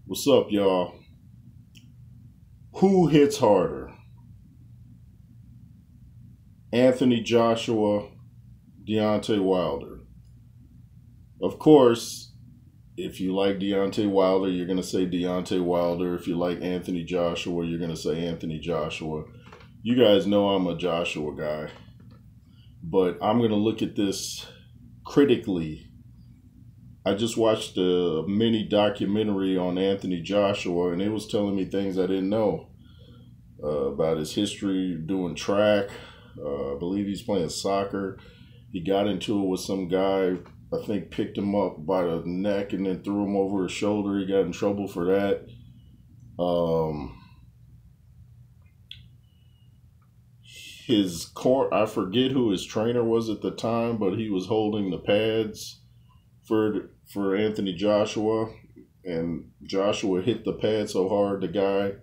What's up, y'all? Who hits harder? Anthony Joshua, Deontay Wilder. Of course, if you like Deontay Wilder, you're going to say Deontay Wilder. If you like Anthony Joshua, you're going to say Anthony Joshua. You guys know I'm a Joshua guy, but I'm going to look at this critically. I just watched a mini documentary on Anthony Joshua, and it was telling me things I didn't know about his history doing track. I believe he's playing soccer. He got into it with some guy, I think picked him up by the neck and then threw him over his shoulder. He got in trouble for that. His court, I forget who his trainer was at the time, but he was holding the pads for Anthony Joshua, and Joshua hit the pad so hard the guy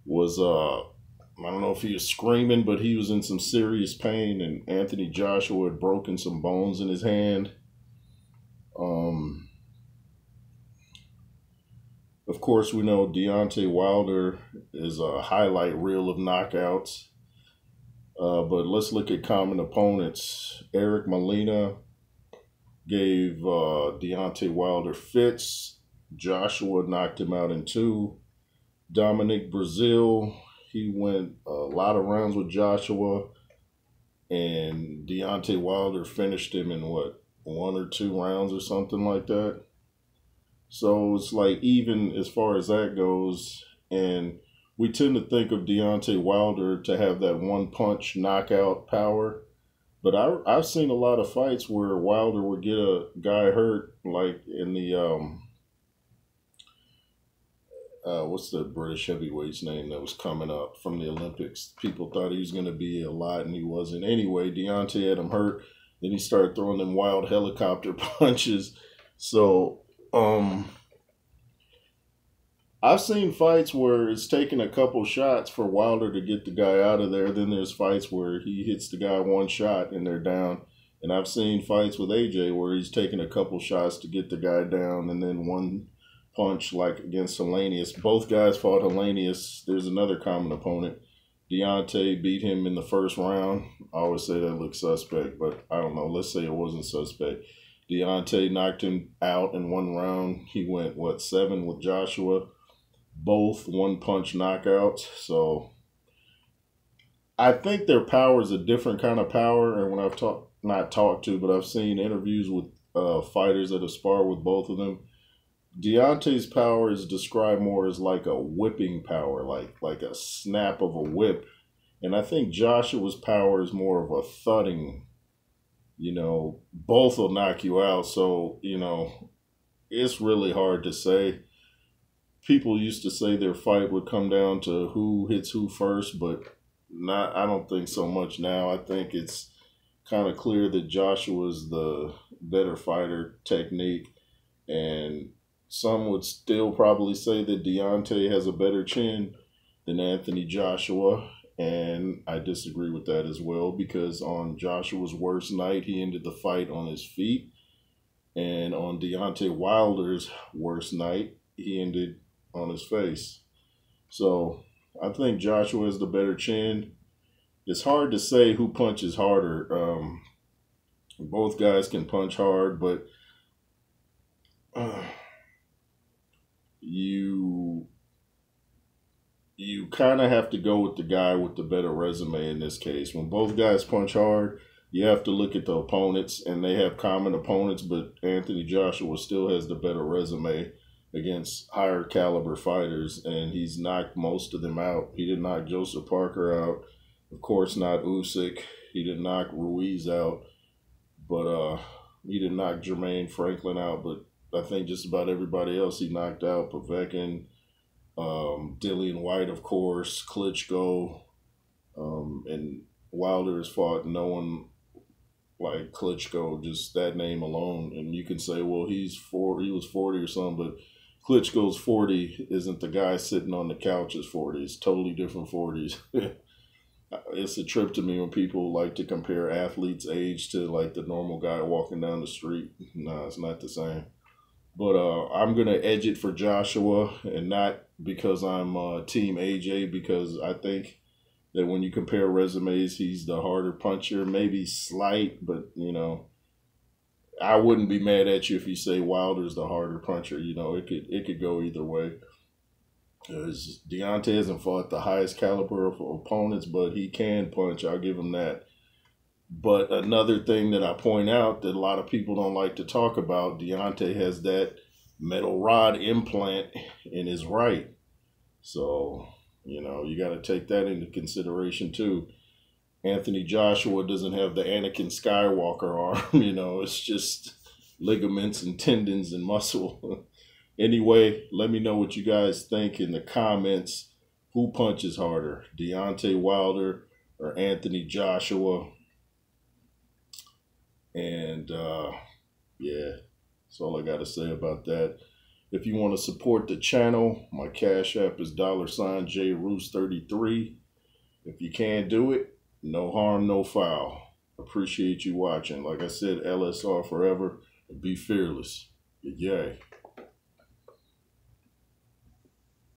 was I don't know if he was screaming, but he was in some serious pain, and Anthony Joshua had broken some bones in his hand. Of course, we know Deontay Wilder is a highlight reel of knockouts. But let's look at common opponents. Eric Molina gave Deontay Wilder fits. Joshua knocked him out in 2. Dominic Brazil, he went a lot of rounds with Joshua, and Deontay Wilder finished him in what, 1 or 2 rounds or something like that. So it's like even as far as that goes, and we tend to think of Deontay Wilder to have that one punch knockout power. But I've seen a lot of fights where Wilder would get a guy hurt, like in the, what's the British heavyweight's name that was coming up from the Olympics? People thought he was going to be a lot, and he wasn't. Anyway, Deontay had him hurt. Then he started throwing them wild helicopter punches. So, I've seen fights where it's taken a couple shots for Wilder to get the guy out of there. Then there's fights where he hits the guy one shot and they're down. And I've seen fights with AJ where he's taken a couple shots to get the guy down and then one punch, like against Hellenius. Both guys fought Hellenius. There's another common opponent. Deontay beat him in the first round. I always say that looks suspect, but I don't know. Let's say it wasn't suspect. Deontay knocked him out in 1 round. He went, 7 with Joshua. Both one-punch knockouts. So I think their power is a different kind of power. And when I've not talked to, but I've seen interviews with fighters that have sparred with both of them, Deontay's power is described more as like a whipping power, like a snap of a whip. And I think Joshua's power is more of a thudding. Both will knock you out. So, it's really hard to say. People used to say their fight would come down to who hits who first, but I don't think so much now. I think it's kind of clear that Joshua's the better fighter technique, and some would still probably say that Deontay has a better chin than Anthony Joshua, and I disagree with that as well, because on Joshua's worst night, he ended the fight on his feet, and on Deontay Wilder's worst night, he ended on his face. So I think Joshua has the better chin. It's hard to say who punches harder. Both guys can punch hard, but you kind of have to go with the guy with the better resume in this case. When both guys punch hard, you have to look at the opponents, and they have common opponents, but Anthony Joshua still has the better resume against higher caliber fighters, and he's knocked most of them out. He didn't knock Joseph Parker out, of course not Usyk. He didn't knock Ruiz out, but he didn't knock Jermaine Franklin out. But I think just about everybody else he knocked out. Povetkin, Dillian White, of course, Klitschko, and Wilder has fought no one like Klitschko, just that name alone. And you can say, well, he was 40 or something, but Klitschko's 40 isn't the guy sitting on the couch is 40. It's totally different 40s. It's a trip to me when people like to compare athletes' age to like the normal guy walking down the street. No, it's not the same. But I'm going to edge it for Joshua, and not because I'm Team AJ, because I think that when you compare resumes, he's the harder puncher. Maybe slight, but, you know, I wouldn't be mad at you if you say Wilder's the harder puncher. You know, it could go either way. Deontay hasn't fought the highest caliber of opponents, but he can punch. I'll give him that. But another thing that I point out that a lot of people don't like to talk about, Deontay has that metal rod implant in his right. So, you know, you got to take that into consideration too. Anthony Joshua doesn't have the Anakin Skywalker arm, you know, it's just ligaments and tendons and muscle. Anyway, let me know what you guys think in the comments. Who punches harder, Deontay Wilder or Anthony Joshua? And yeah, that's all I got to say about that. If you want to support the channel, my Cash App is $JRoos33. If you can't do it, no harm, no foul. Appreciate you watching. Like I said, LSR forever. Be fearless. Yay.